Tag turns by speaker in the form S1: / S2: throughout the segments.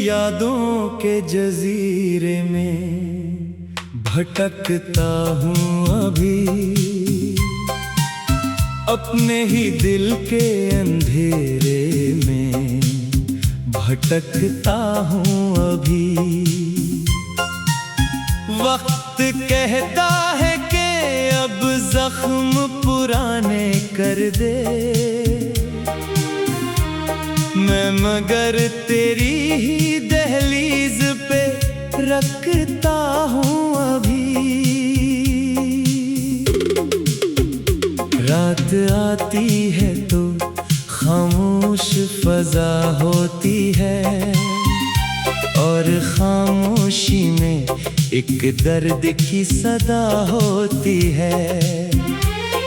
S1: यादों के जजीरे में भटकता हूँ अभी, अपने ही दिल के अंधेरे में भटकता हूँ अभी। वक्त कहता है कि अब जख्म पुराने कर दे, मैं मगर तेरी ही दहलीज पे रखता हूँ अभी। रात आती है तो खामोश फजा होती है, और खामोशी में एक दर्द की सदा होती है।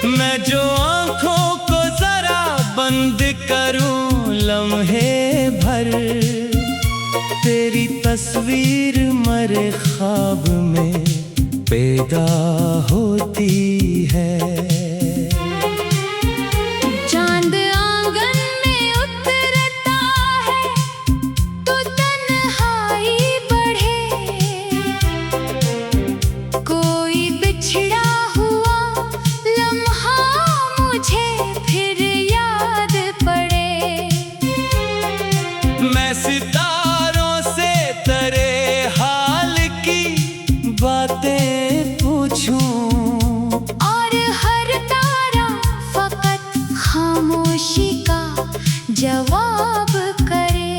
S1: मैं जो आँखों को जरा बंद करूं लम्हे भर, तेरी तस्वीर मरे ख्वाब में पैदा होती है।
S2: चांद आंगन में उतरता है तो तन्हाई बढ़े, कोई बिछड़ा हुआ लम्हा मुझे फिर याद पड़े।
S1: मैं सितारों से तेरे हाल की बातें पूछूं,
S2: और हर तारा फकत खामोशी का जवाब करे।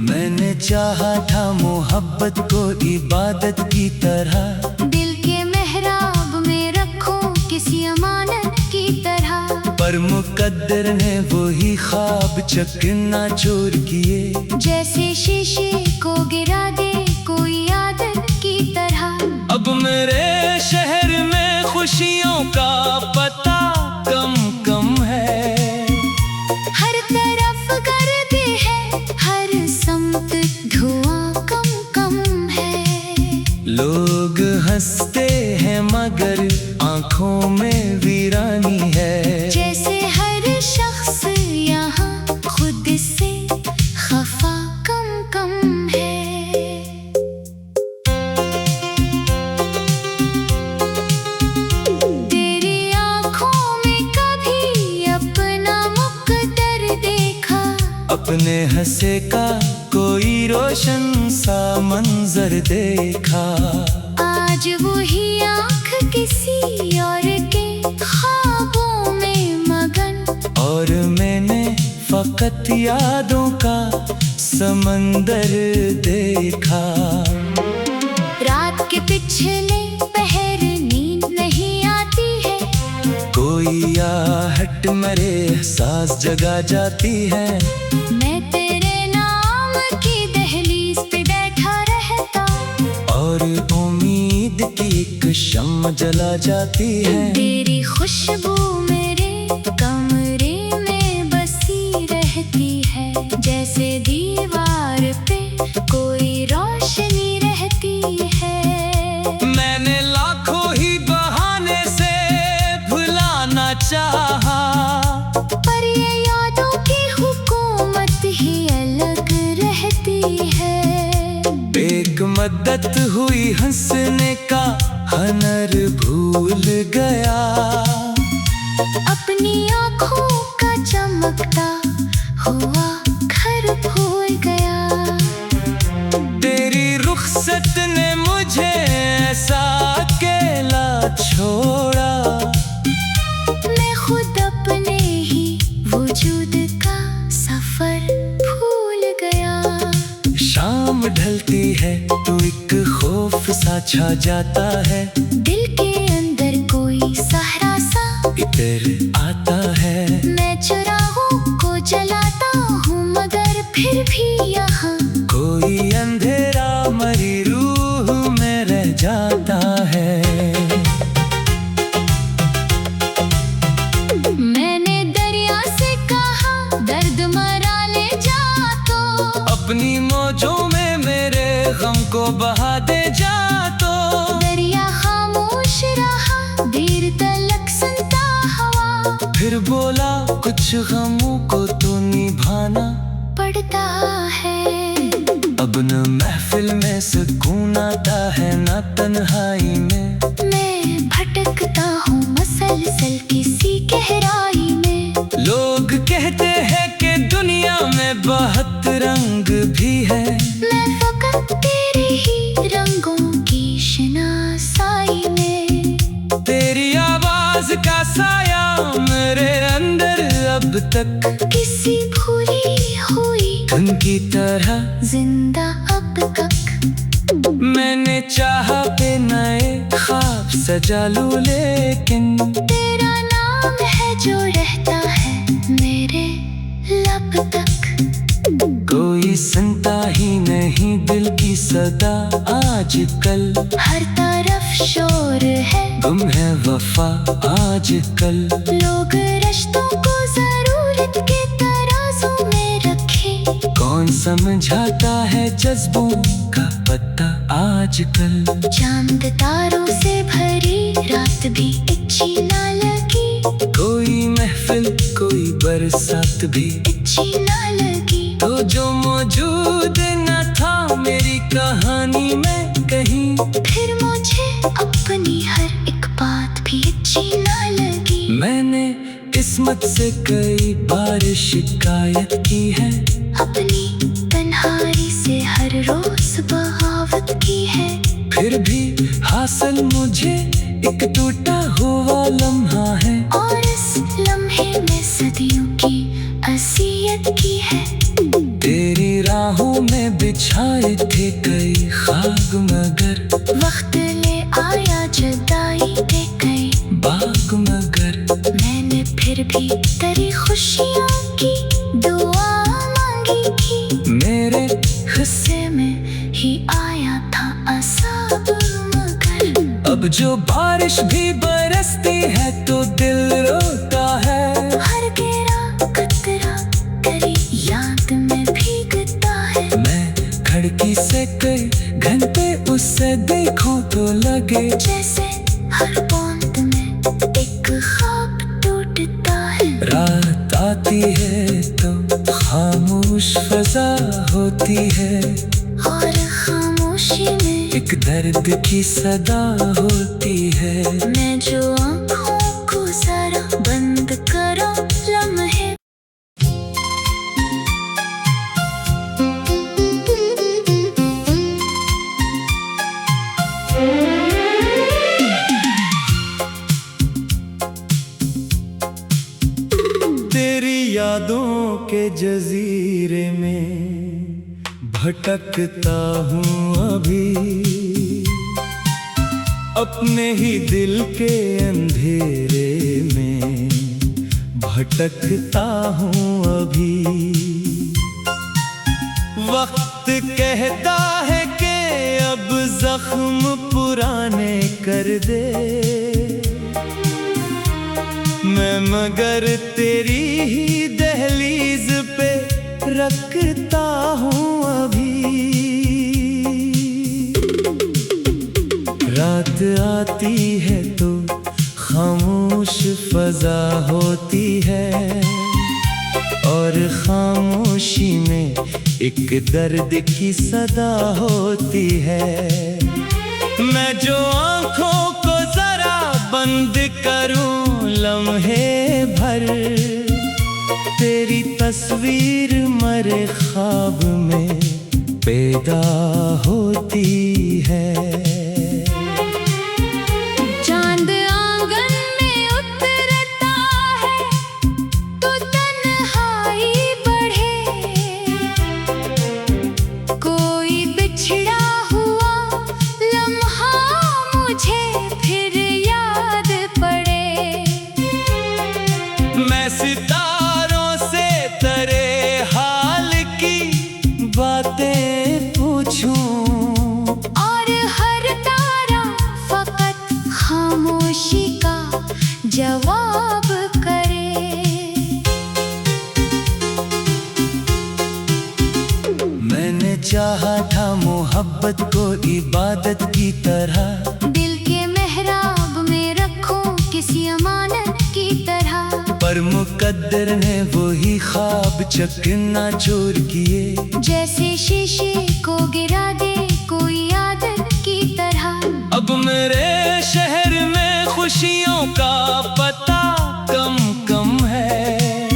S1: मैंने चाहा था मोहब्बत को इबादत की तरह,
S2: दिल के मेहराब में रखूं किसी अमानत की तरह,
S1: पर मुकद्दर ने वही ख्वाब चकना चूर किए,
S2: जैसे शीशे को गिरा दे कोई आदत की तरह।
S1: अब मेरे शहर में खुशियों का पता कम कम है,
S2: हर तरफ गर्द है, हर समत धुआं कम कम है।
S1: लोग हंसते हैं मगर आंखों में वीरानी है,
S2: जैसे हर शख्स यहाँ खुद से खफा कम कम है। तेरी आँखों में कभी अपना मुकद्दर देखा,
S1: अपने हंसे का कोई रोशन सा मंजर देखा।
S2: आज वही आँख किसी और के ख्वाबों में मगन,
S1: और मैंने फकत यादों का समंदर देखा।
S2: रात के पिछले पहर नींद नहीं आती है,
S1: कोई आहट मरे एहसास जगा जाती है।
S2: मैं तेरे नाम की दहलीज पे बैठा रहता,
S1: और उम्मीद की एक शम्म जला जाती है।
S2: तेरी खुशबू मेरे कमरे में बसी रहती है, जैसे दीवार पे कोई रोशनी रहती है।
S1: मैंने लाखों ही बहाने से भुलाना चाहा,
S2: पर ये यादों की हुकूमत ही अलग रहती है।
S1: एक मद्दत हुई हंसने का हनर भूल गया,
S2: अपनी आँखों का चमकता हुआ घर भूल गया।
S1: तेरी रुखसत ने मुझे ऐसा अकेला छोड़ा,
S2: मैं खुद अपने ही वजूद का सफर भूल गया।
S1: शाम ढलती है तो एक खौफ सा छा जाता है,
S2: दिल के अंदर कोई सहरा सा
S1: इधर आता है।
S2: मैं चुराहों को जलाता हूँ मगर फिर भी यहाँ
S1: कोई अंधेरा मरी रूह में रह जाता है।
S2: मैंने दरिया से कहा दर्द मरा ले जा, तो
S1: अपनी मौजों में मेरे गम को बहा दे जा। तो
S2: दरिया खामोश रहा देर तलक सुनता हवा,
S1: कुछ गमों को तो निभाना
S2: पड़ता है।
S1: अब न महफिल में सुकून आता है न तन्हाई में।
S2: मैं भटकता हूँ मसलसल किसी गहराई में।
S1: लोग कहते हैं कि दुनिया में बहुत रंग भी है।
S2: मैं फकत तेरे ही रंगों की शनासाई में।
S1: तेरी आवाज का साया मेरे अंदर अब तक
S2: किसी भूली हुई
S1: धुन की तरह
S2: जिंदा अब तक।
S1: मैंने चाहा पे नए ख्वाब सजा लूं, लेकिन
S2: तेरा नाम है जो रहता है मेरे लब तक।
S1: कोई सुनता ही नहीं दिल की सदा आजकल।
S2: हर तरफ शोर है,
S1: गुम है वफा आजकल।
S2: लोग रिश्तों को जरूरत के तराजू में रखे।
S1: कौन समझाता है जज्बों का पता आजकल।
S2: चांद तारों से भरी रात भी अच्छी ना लगी।
S1: कोई महफिल कोई बरसात भी
S2: अच्छी ना लगी।
S1: तो जो मौजूद न था मेरी कहानी में कहीं।
S2: फिर मुझे अपनी हर एक बात भी अच्छी ना लगी।
S1: मैंने किस्मत से कई बार शिकायत की है।
S2: अपनी तन्हाई से हर रोज बगावत की है।
S1: फिर भी हासिल मुझे एक टूटा हुआ लम्हा है।
S2: और इस लम्हे में सदियों की असियत की है।
S1: तेरी राहों में बिछाए थे कई खाग, मगर
S2: वक्त ले आया जुदाई के कई
S1: बाग, मगर
S2: मैंने फिर भी तेरी खुशियों की दुआ मांगी थी।
S1: मेरे
S2: हिस्से में ही आया था असाब, मगर
S1: अब जो बारिश भी बरसती है तो दिल रोता है।
S2: हर गिरा कतरा तेरी याद में भीगता है।
S1: मैं खिड़की से कई घंटे उससे देखूं तो लगे
S2: जैसे हर बूंद में एक ख्वाब टूटता है।
S1: रात आती है तो खामोश फजा होती है।
S2: और खामोशी में
S1: एक दर्द की सदा होती है।
S2: मैं जो आँखों को जरा बंद करो लम्हे।
S1: तेरी यादों के जजीरे में भटकता हूँ अभी। अपने ही दिल के अंधेरे में भटकता हूँ अभी। वक्त कहता है कि अब जख्म पुराने कर दे। मैं मगर तेरी ही दहलीज पे रखता हूँ अभी। रात आती है तो खामोश फजा होती है। और खामोशी में एक दर्द की सदा होती है। मैं जो आँखों को जरा बंद करूं लम्हे भर, तेरी तस्वीर मरे ख्वाब में पैदा होती है।
S2: चांद आंगन में उतरता है तो तन्हाई बढ़े। कोई बिछड़ा हुआ लम्हा मुझे फिर याद पड़े।
S1: मैं सितारों से तेरे हाल की बातें पूछूं।
S2: और हर तारा फकत खामोशी का जवाब करे।
S1: मैंने चाहा था मोहब्बत को इबादत की तरह।
S2: दिल के मेहराब में रखूं किसी अमानत की तरह।
S1: पर पर मुकद्दर ने वही ख्वाब चकना चूर किए।
S2: जैसे शीशे को गिरा दे कोई आदत की तरह।
S1: अब मेरे शहर में खुशियों का पता कम कम है।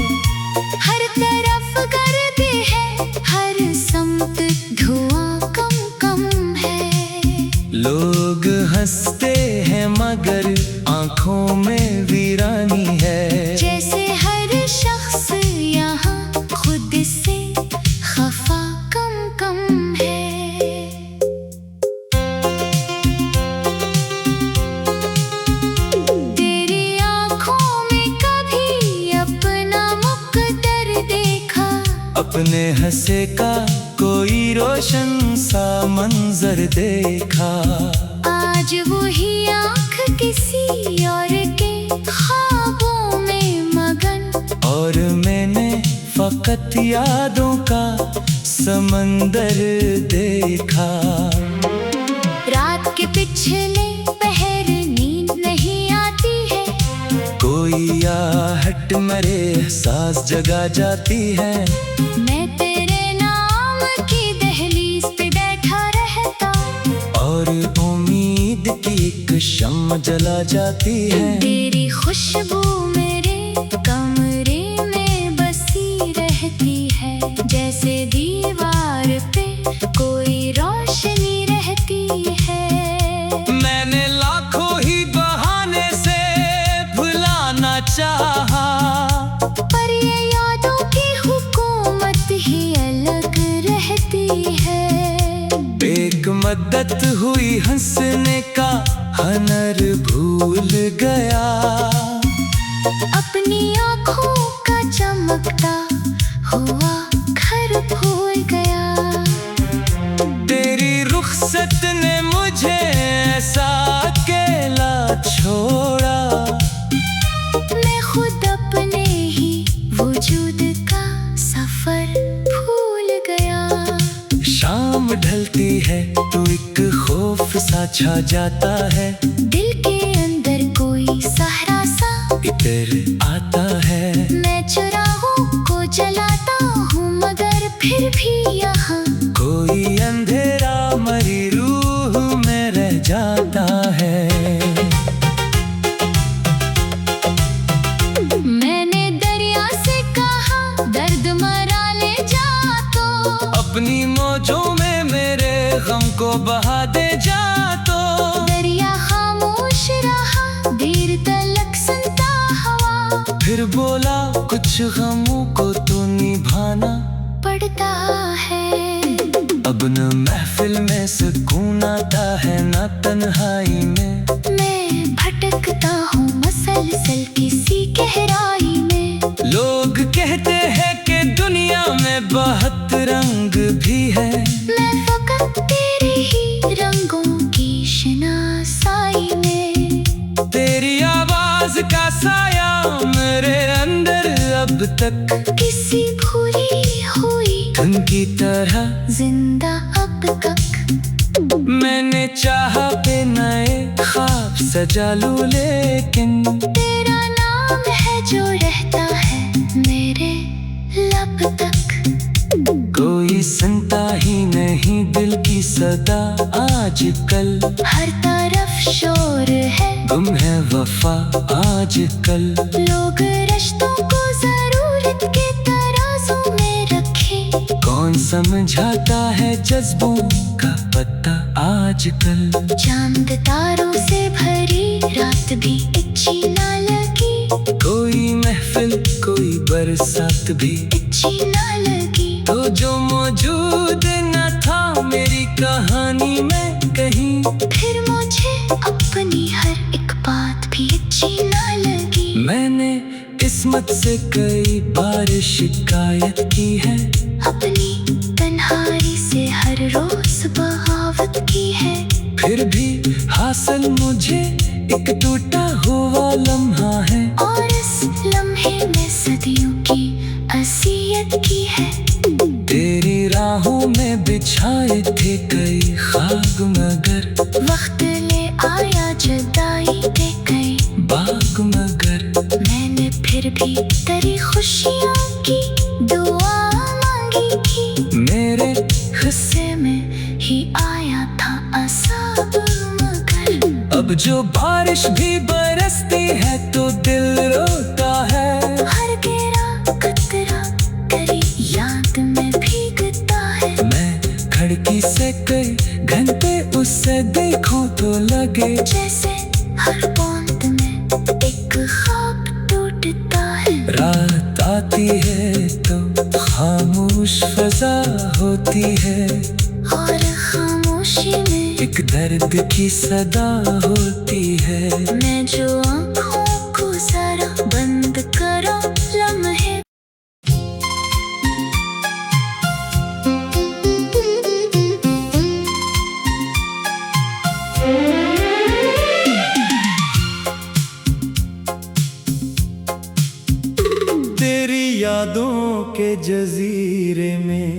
S2: हर तरफ गर्द है, हर समत धुआं कम कम है।
S1: लोग हंसते हैं मगर आंखों में वीरानी है।
S2: जैसे हर शख्स यहाँ खुद से खफा कम कम है। तेरी आँखों में कभी अपना मुकद्दर देखा?
S1: अपने हंसे का कोई रोशन सा मंजर देखा।
S2: आज वही आँख किसी और के ख्वाबों में मगन।
S1: और मैंने फकत यादों का समंदर देखा।
S2: रात के पिछले पहर नींद नहीं आती है।
S1: कोई आहट मरे एहसास जगा जाती है।
S2: मैं तेरे नाम की दहलीज पे बैठा रहता।
S1: और उम्मीद की एक शम्म जला जाती है।
S2: तेरी खुशबू मेरे कमरे में बसी रहती है। जैसे दीवार पे कोई रोशनी रहती है।
S1: मैंने लाखों ही बहाने से भुलाना चाहा,
S2: पर ये यादों की हुकूमत ही अलग रहती है।
S1: एक मद्दत हुई हंसने का हनर भूल गया।
S2: अपनी आँखों का चमकता हुआ घर भूल गया।
S1: तेरी रुखसत ने मुझे ऐसा अकेला छोड़ा।
S2: मैं खुद अपने ही वजूद का सफर भूल गया।
S1: शाम ढलती है तो एक खौफ सा छा जाता है।
S2: दिल के अंदर कोई सहरा सा
S1: इतर आता है।
S2: मैं चुराहों को जलाता हूँ मगर फिर भी यहाँ
S1: कोई अंधेरा मरी रूह में रह जाता है।
S2: मैंने दरिया से कहा दर्द मरा ले जा तो।
S1: अपनी मौजों में मेरे गम को बहा दे जा तो।
S2: दरिया खामोश रहा देर तलक सुनता हवा।
S1: फिर बोला कुछ गमों को तो निभाना
S2: पड़ता है।
S1: अब न महफिल में सुकून आता है न तन्हाई में।
S2: मैं भटकता हूँ मसलसल किसी गहराई में।
S1: लोग कहते हैं कि दुनिया में बहुत रंग भी है।
S2: मैं फकत तेरे ही रंगों की शनासाई में।
S1: तेरी आवाज का साया मेरे अंदर अब तक
S2: किसी भूली हुई
S1: धुन की तरह
S2: जिंदा अब तक।
S1: मैंने चाहा पे नए ख्वाब सजा लूं लेकिन
S2: तेरा नाम है जो रहता है मेरे लब तक।
S1: कोई सुनता ही नहीं दिल की सदा आजकल।
S2: हर तरफ शोर है
S1: गुम है वफा आजकल।
S2: लोग रिश्तों को जरूरत के तराजू में रखे।
S1: कौन समझाता है जज्बों का पता आजकल।
S2: चांद तारों से भरी रात भी अच्छी ना लगी।
S1: कोई महफिल कोई बरसात भी
S2: अच्छी ना लगी।
S1: तो जो मौजूद न था मेरी कहानी में कहीं।
S2: फिर मुझे अपनी हर एक बात भी अच्छी ना लगी।
S1: मैंने किस्मत से कई बार शिकायत की है।
S2: अपनी तन्हाई से हर रोज बगावत की है।
S1: फिर भी हासिल मुझे एक टूटा हुआ लम्हा है।
S2: और इस लम्हे में सदियों की असियत की है।
S1: तेरी राहों में बिछाए थे कई खाब मगर
S2: वक्त ले आया जुदाई के कई
S1: बाग मगर
S2: मैंने फिर भी तेरी खुशियों की दुआ मांगी थी।
S1: मेरे
S2: गुस्से में ही आया था असाब, मगर
S1: अब जो बारिश भी बरसती है तो दिल रोता है।
S2: हर गिरा कतरा तेरी याद में भीगता है।
S1: मैं खिड़की से कई घंटे उससे देखूं तो लगे
S2: जैसे हर बूंद में एक ख्वाब टूटता है।
S1: रात आती है तो खामोश फजा होती है,
S2: और खामोशी में
S1: एक दर्द की सदा होती है।
S2: मैं जो आँखों को जरा बंद करो लम्हे।
S1: तेरी यादों के जजीरे में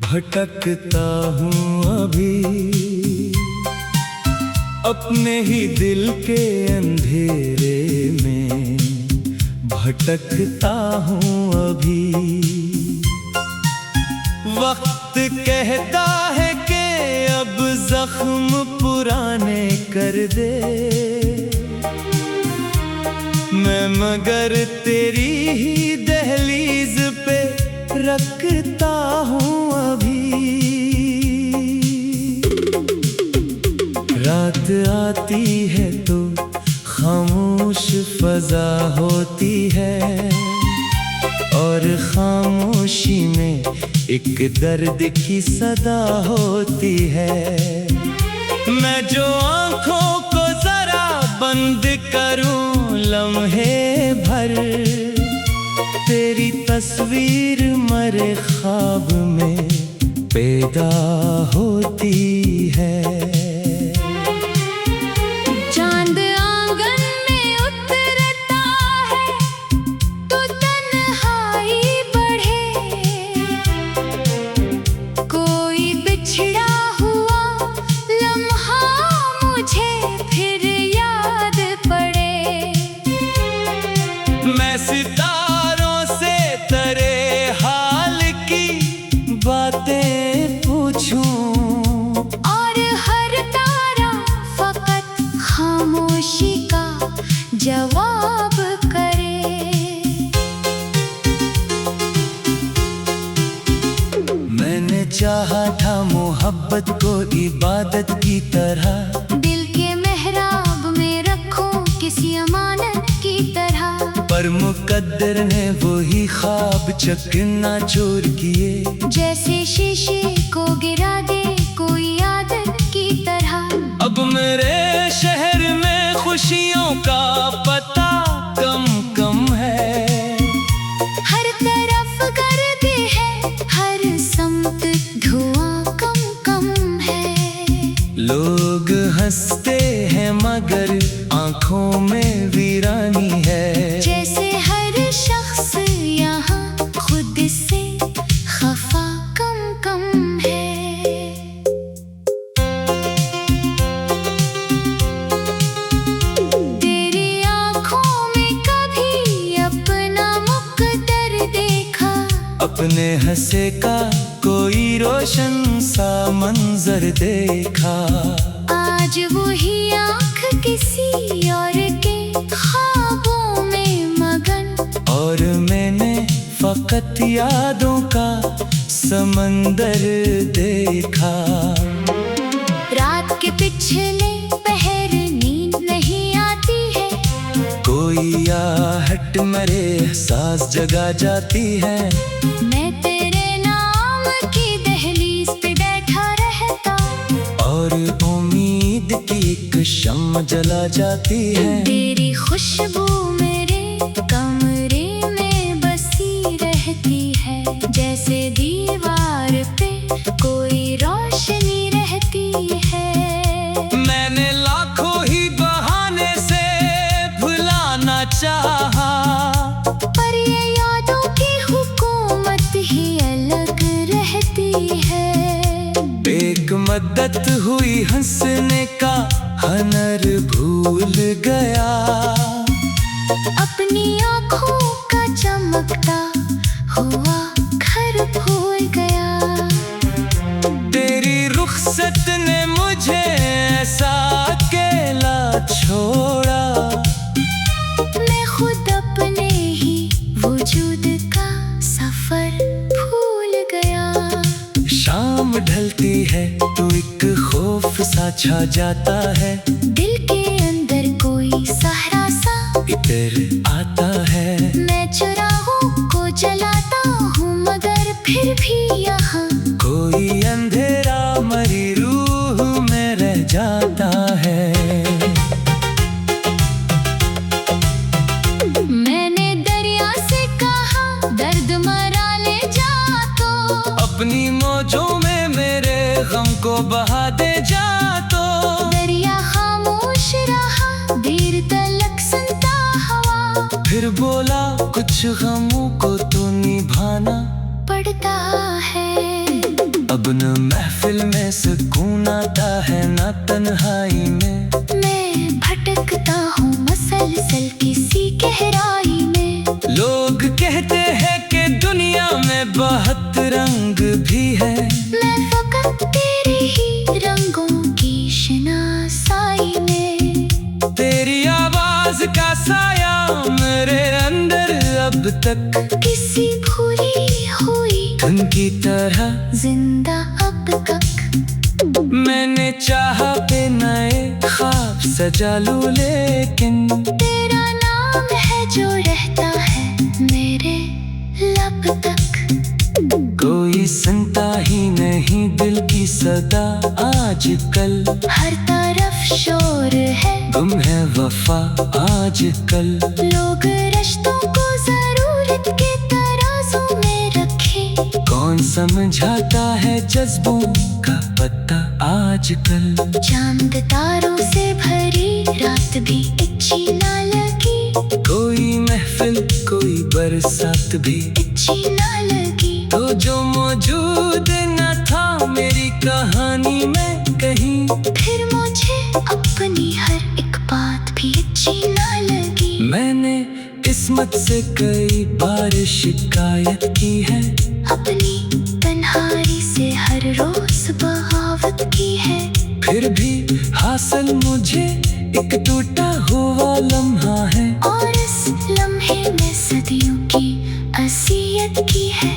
S1: भटकता हूँ अभी, अपने ही दिल के अंधेरे में भटकता हूँ अभी। वक्त कहता है कि अब जख्म पुराने कर दे, मैं मगर तेरी ही दहलीज पे रखता हूँ अभी। रात आती है तो खामोश फजा होती है, और खामोशी में एक दर्द की सदा होती है। मैं जो आँखों को जरा बंद करूं लम्हे भर, तेरी तस्वीर मरे ख्वाब में पैदा होती है।
S2: चांद आंगन में उतरता है तो तन्हाई बढ़े, कोई बिछड़ा हुआ लम्हा मुझे फिर याद पड़े।
S1: मैं सितारों से तेरे हाल की बातें पूछूं,
S2: और हर तारा फकत खामोशी का जवाब करे।
S1: मैंने चाहा था मोहब्बत को इबादत की तरह,
S2: दिल के मेहराब में रखूं किसी अमानत की तरह,
S1: पर मुकद्दर ने वही ख्वाब चकना चूर किए।
S2: जैसे शीशे को गिरा दे कोई आदत की तरह।
S1: अब मेरे शहर में खुशियों का पता कम कम है,
S2: हर तरफ गर्दी है, हर समत धुआं कम कम है।
S1: लोग हंसते हैं मगर आंखों में वीरानी है।
S2: जैसे हर शख्स यहाँ खुद से खफा कम कम है। तेरी आँखों में कभी अपना मुकद्दर देखा,
S1: अपने हंसे का कोई रोशन सा मंजर देखा।
S2: आज वही आँख किसी और के ख्वाबों में मगन,
S1: और मैंने फकत यादों का समंदर देखा।
S2: रात के पिछले पहर नींद नहीं आती है,
S1: कोई आहट मरे एहसास जगा जाती है।
S2: मैं तेरे नाम की दहलीज पे बैठा रहता,
S1: और उम्मीद की एक शम्म जला जाती है।
S2: तेरी खुशबू मेरे कमरे में बसी रहती है, जैसे दीवार पे कोई रोशनी रहती है।
S1: मैंने लाखों ही बहाने से भुलाना चाहा,
S2: पर ये यादों की हुकूमत ही अलग रहती है।
S1: एक मद्दत हुई हंसने का हनर भूल गया,
S2: अपने अपनी आँखों का चमकता हुआ घर भूल गया।
S1: तेरी रुखसत ने मुझे ऐसा अकेला छोड़ा,
S2: मैं खुद अपने ही वजूद का सफर भूल गया।
S1: शाम ढलती है तो एक खौफ सा छा जाता है,
S2: दिल के अंदर कोई सहरा सा
S1: इतर आता है।
S2: मैं चुराहों को जलाता हूँ मगर फिर भी यहाँ
S1: कोई अंधेरा मरी रूह में रह जाता है।
S2: मैंने दरिया से कहा दर्द मरा ले जा तो,
S1: अपनी मौजों में मेरे गम को बहा दे जा तो।
S2: दरिया खामोश रहा देर तलक सुनता हवा,
S1: फिर बोला कुछ गमों को तो निभाना
S2: पड़ता है।
S1: अब न महफिल में सुकून आता है न तन्हाई में,
S2: मैं भटकता हूँ मसलसल किसी गहराई में।
S1: लोग कहते हैं कि दुनिया में बहुत रंग भी है,
S2: मैं फकत तेरे ही रंगों की शनासाई में।
S1: तेरी आवाज का साया मेरे अंदर अब तक
S2: किसी भूली हुई
S1: धुन की तरह
S2: जिंदा अब तक।
S1: मैंने चाहा पे नए ख्वाब सजा लूं, लेकिन
S2: तेरा नाम है जो रहता है मेरे लब तक।
S1: कोई सुनता ही नहीं दिल की सदा आजकल,
S2: हर तरफ शोर है
S1: गुम है वफा आजकल।
S2: लोग रिश्तों को जरूरत के तराजू में रखे,
S1: कौन समझाता है जज्बों का पता आजकल।
S2: चांद तारों से भरी रात भी अच्छी ना लगी,
S1: कोई महफिल कोई बरसात भी
S2: अच्छी ना लगी।
S1: तो जो मौजूद न था मेरी कहानी में कहीं,
S2: फिर मुझे अपनी हर एक बात भी अच्छी ना लगी।
S1: मैंने किस्मत से कई बार शिकायत की है,
S2: अपनी तन्हाई से हर रोज बगावत की है।
S1: फिर भी हासिल मुझे एक टूटा हुआ लम्हा है,
S2: और इस लम्हे में सदियों की असियत की है।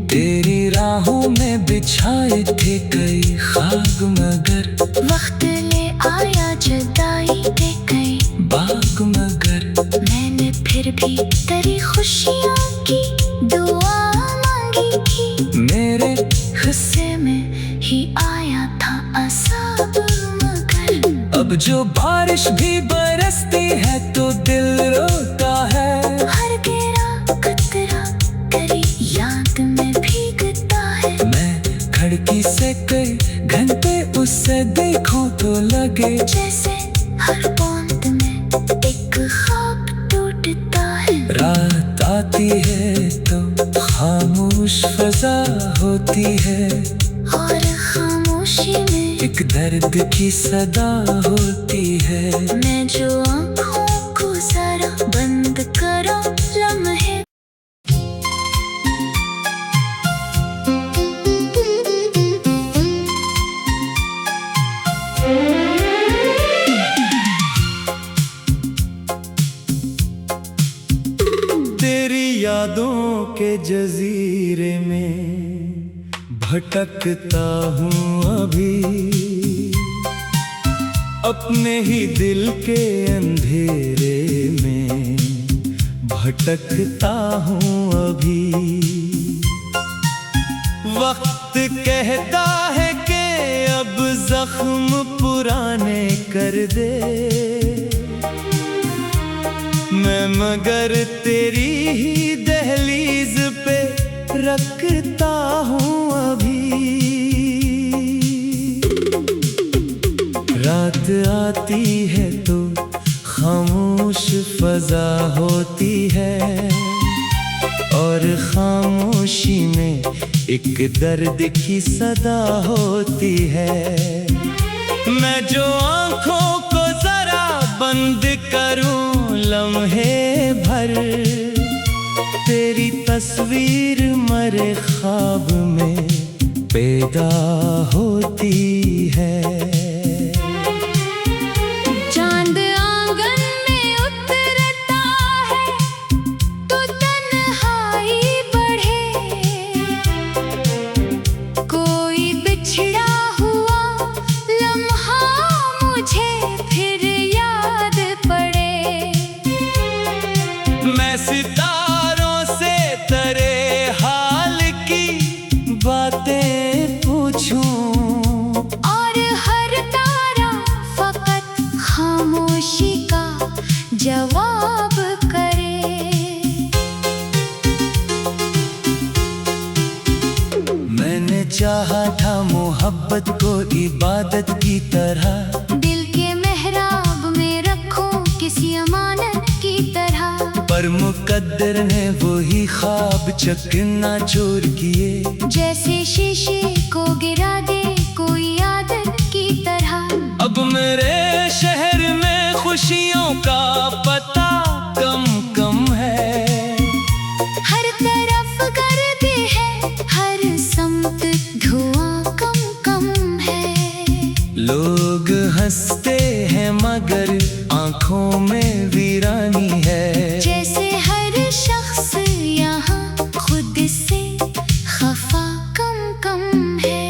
S1: तेरी राहों में बिछाए थे कई खाब मगर,
S2: वक्त ले आया जुदाई दे गई
S1: बाग मगर।
S2: मैंने फिर भी तेरी खुशियों की दुआ मांगी थी,
S1: मेरे
S2: गुस्से में ही आया था असाब मगर।
S1: अब जो बारिश भी बरसती है तो दिल रोता है,
S2: हर गिरा कतरा तेरी याद में भीगता है।
S1: मैं खिड़की से कई घंटे उससे देखूं तो लगे
S2: जैसे हर बूंद में एक ख्वाब टूटता है।
S1: रात आती है तो खामोश फजा होती है,
S2: और खामोशी में
S1: एक दर्द की सदा होती है।
S2: मैं जो आँखों को जरा बंद करो लम्हे,
S1: तेरी यादों के जजीरे में भटकता हूँ अभी, अपने ही दिल के अंधेरे में भटकता हूँ अभी। वक्त कहता है कि अब जख्म पुराने कर दे, मैं मगर तेरी ही दहलीज पे रखता हूँ अभी। रात आती है तो खामोश फजा होती है, और खामोशी में एक दर्द की सदा होती है। मैं जो आँखों को जरा बंद करूं लम्हे भर तेरी तस्वीर मरे ख्वाब में पैदा होती है।
S2: चांद आंगन में उतरता है तो तन्हाई बढ़े, कोई बिछड़ा हुआ लम्हा मुझे फिर याद पड़े।
S1: मैं सितारों से तेरे हाल की बातें पूछूं
S2: और हर तारा फकत खामोशी का जवाब करे।
S1: मैंने चाहा था मोहब्बत को इबादत की तरह,
S2: दिल के मेहराब में रखूं किसी अमानत की तरह,
S1: पर मुकद्दर ने वही ख्वाब चकना चूर किए।
S2: जैसे शीशे को गिरा दे कोई आदत की तरह।
S1: अब मेरे शहर में खुशियों का पता कम कम है,
S2: हर तरफ गर्दी है, हर समत धुआं कम कम है।
S1: लोग हंसते हैं मगर आंखों में वीरानी है।
S2: जैसे हर शख्स यहाँ खुद से खफा कम कम है।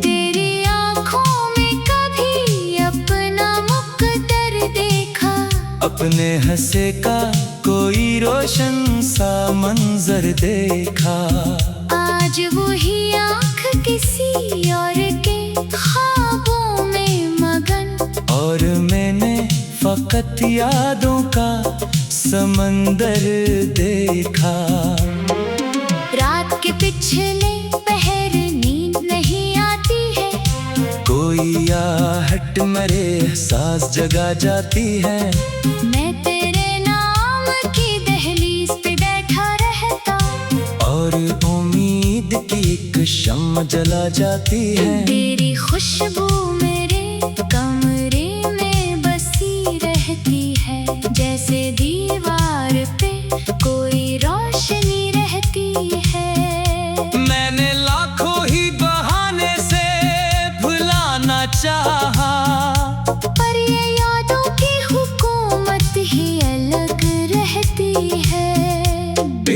S2: तेरी आँखों में कभी अपना मुकद्दर देखा,
S1: अपने हंसे का कोई रोशन सा मंजर देखा।
S2: आज वही आँख किसी और के ख्वाबों में मगन,
S1: और मैंने फकत यादों का समंदर देखा।
S2: रात के पिछले पहर नींद नहीं आती है,
S1: कोई आहट मरे एहसास जगा जाती है।
S2: मैं तेरे नाम की दहलीज पे बैठा रहता,
S1: और उम्मीद की एक शम्म जला जाती है।
S2: तेरी खुशबू मेरे कमरे में बसी रहती है, जैसे दीवार पे कोई रोशनी रहती है।
S1: मैंने लाखों ही बहाने से भुलाना चाहा,
S2: पर ये यादों की हुकूमत ही अलग रहती है।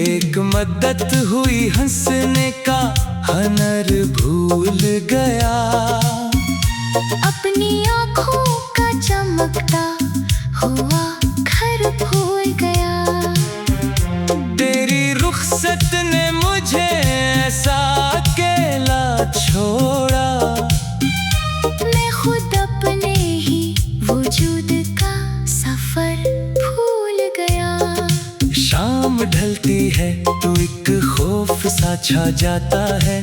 S1: एक मद्दत हुई हंसने का हनर भूल गया,
S2: अपनी आँखों का चमकता हुआ घर भूल गया।
S1: तेरी रुखसत ने मुझे ऐसा अकेला छोड़ा,
S2: मैं खुद अपने ही वजूद का सफर भूल गया।
S1: शाम ढलती है तो एक खौफ सा छा जाता है।